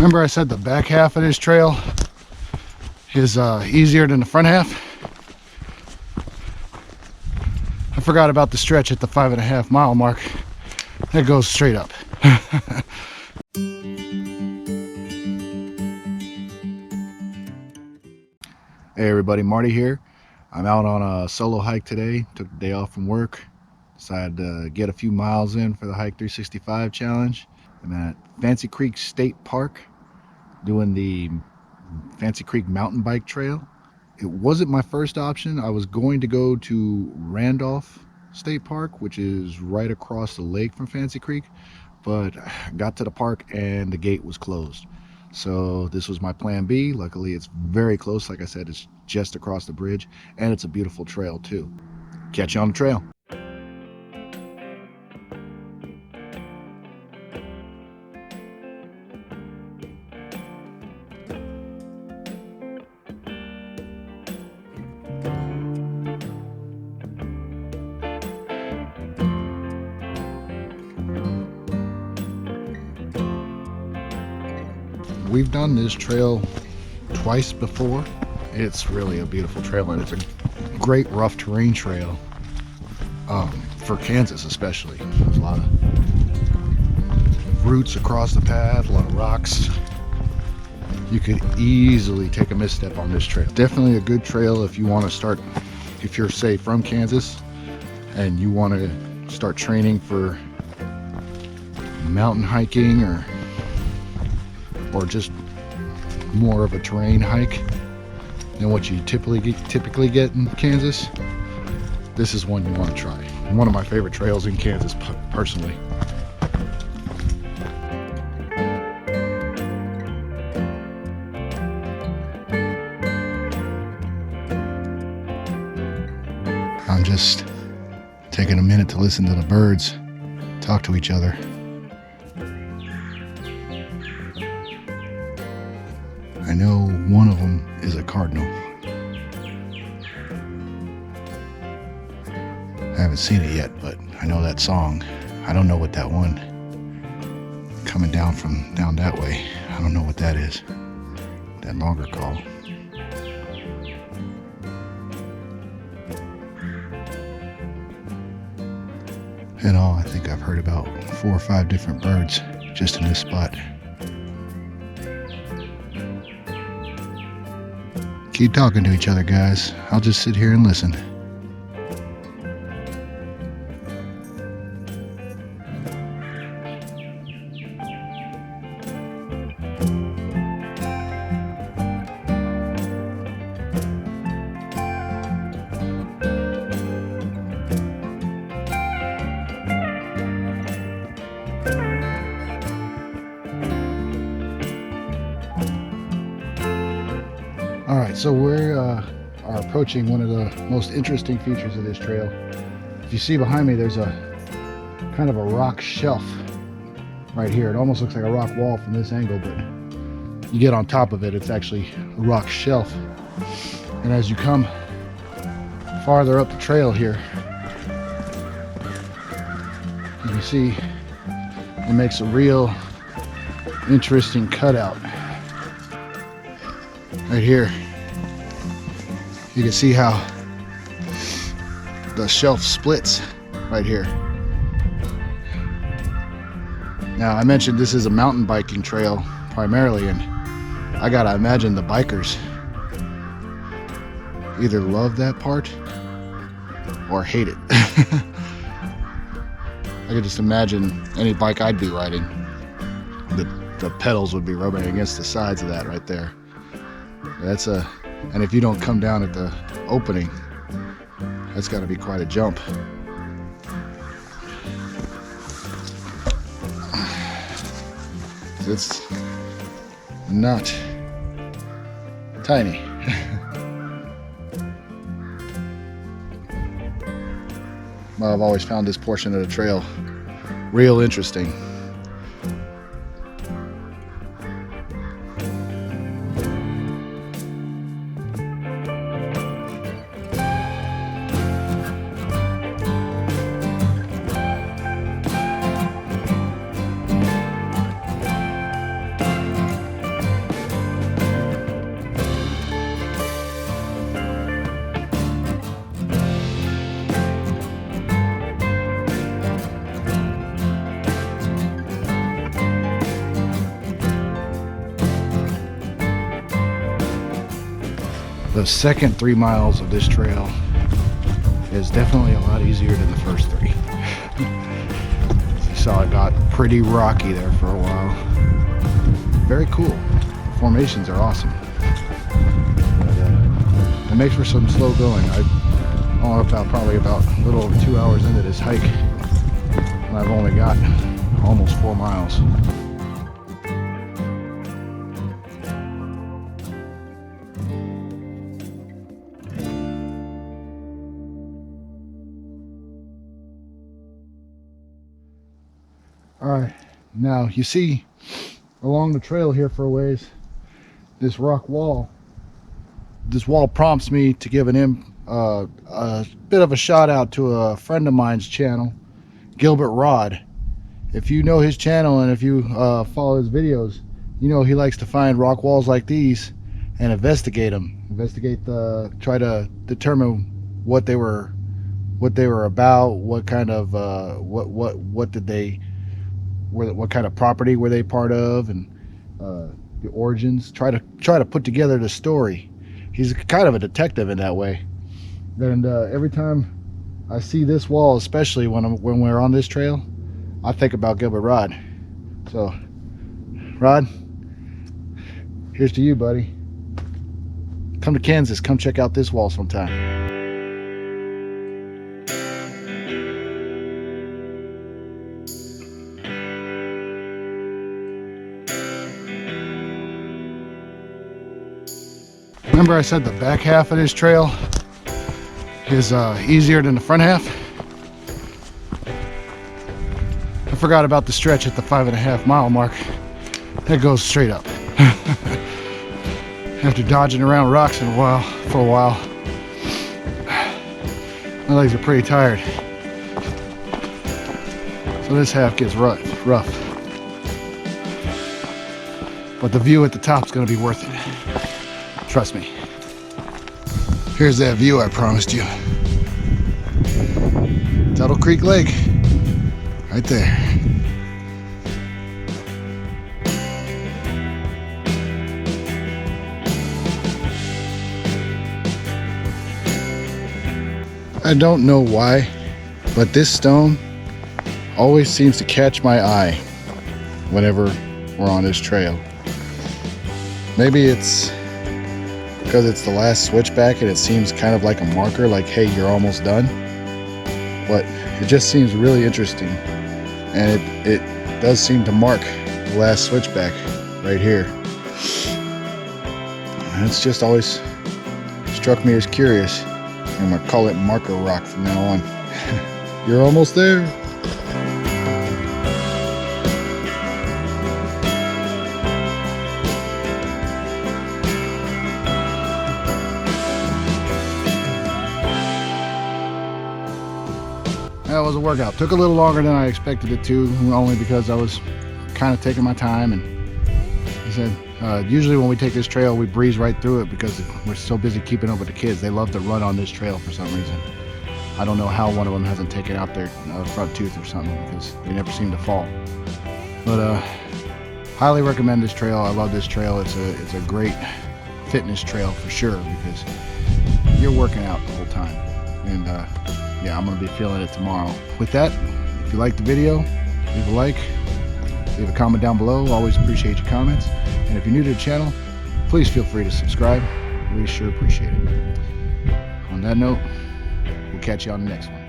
Remember I said the back half of this trail is easier than the front half? I forgot about the stretch at the 5.5 mile mark. That goes straight up. Hey everybody, Marty here. I'm out on a solo hike today. Took the day off from work. Decided to get a few miles in for the Hike 365 challenge. I'm at Fancy Creek State Park doing the Fancy Creek mountain bike trail. It wasn't my first option. I was going to go to Randolph State Park, which is right across the lake from Fancy Creek, but I got to the park and the gate was closed. So this was my plan B. Luckily it's very close. Like I said, it's just across the bridge and it's a beautiful trail too. Catch you on the trail. We've done this trail twice before. It's really a beautiful trail and it's a great rough terrain trail for Kansas especially. There's a lot of roots across the path, a lot of rocks. You could easily take a misstep on this trail. Definitely a good trail if you want to start, if you're say from Kansas and you want to start training for mountain hiking or just more of a terrain hike than what you typically get in Kansas. This is one you want to try. One of my favorite trails in Kansas personally. I'm just taking a minute to listen to the birds talk to each other. I know one of them is a cardinal. I haven't seen it yet, but I know that song. I don't know what that one coming down from down that way. I don't know what that is. That longer call. In all, I think I've heard about 4 or 5 different birds just in this spot. Keep talking to each other, guys. I'll just sit here and listen. All right, so we are approaching one of the most interesting features of this trail. If you see behind me, there's a kind of a rock shelf right here. It almost looks like a rock wall from this angle, but you get on top of it, it's actually a rock shelf. And as you come farther up the trail here, you can see it makes a real interesting cutout. Right here, you can see how the shelf splits right here. Now, I mentioned this is a mountain biking trail primarily, and I gotta imagine the bikers either love that part or hate it. I could just imagine any bike I'd be riding, the pedals would be rubbing against the sides of that right there. And if you don't come down at the opening, that's got to be quite a jump. It's not tiny. Well, I've always found this portion of the trail real interesting. The second 3 miles of this trail is definitely a lot easier than the first 3. You saw it got pretty rocky there for a while. Very cool. The formations are awesome. But, it makes for some slow going. Probably about a little over 2 hours into this hike, and I've only got almost 4 miles. All right, now you see along the trail here for a ways, this rock wall. This wall prompts me to give a bit of a shout out to a friend of mine's channel, Gilbert Rod. If you know his channel and if you follow his videos, you know he likes to find rock walls like these and investigate them. Try to determine what they were about, what kind of what kind of property were they part of, and the origins. Try to put together the story. He's kind of a detective in that way. And every time I see this wall, especially when we're on this trail, I think about Gilbert Rod. So, Rod, here's to you, buddy. Come to Kansas. Come check out this wall sometime. Remember I said the back half of this trail is easier than the front half? I forgot about the stretch at the 5.5 mile mark. That goes straight up. After dodging around rocks for a while, my legs are pretty tired. So this half gets rough. But the view at the top is going to be worth it. Trust me. Here's that view I promised you. Tuttle Creek Lake. Right there. I don't know why, but this stone always seems to catch my eye whenever we're on this trail. Maybe it's because it's the last switchback and it seems kind of like a marker, like, hey, you're almost done. But it just seems really interesting, and it does seem to mark the last switchback right here. And it's just always struck me as curious. I'm gonna call it marker rock from now on. You're almost there. That was a workout. Took a little longer than I expected it to, only because I was kind of taking my time. And I said, usually when we take this trail, we breeze right through it because we're so busy keeping up with the kids. They love to run on this trail for some reason. I don't know how one of them hasn't taken out their front tooth or something, because they never seem to fall. But highly recommend this trail. I love this trail. It's a great fitness trail for sure, because you're working out the whole time. And yeah, I'm going to be feeling it tomorrow. With that, if you liked the video, leave a like, leave a comment down below. Always appreciate your comments. And if you're new to the channel, please feel free to subscribe. We sure appreciate it. On that note, we'll catch you on the next one.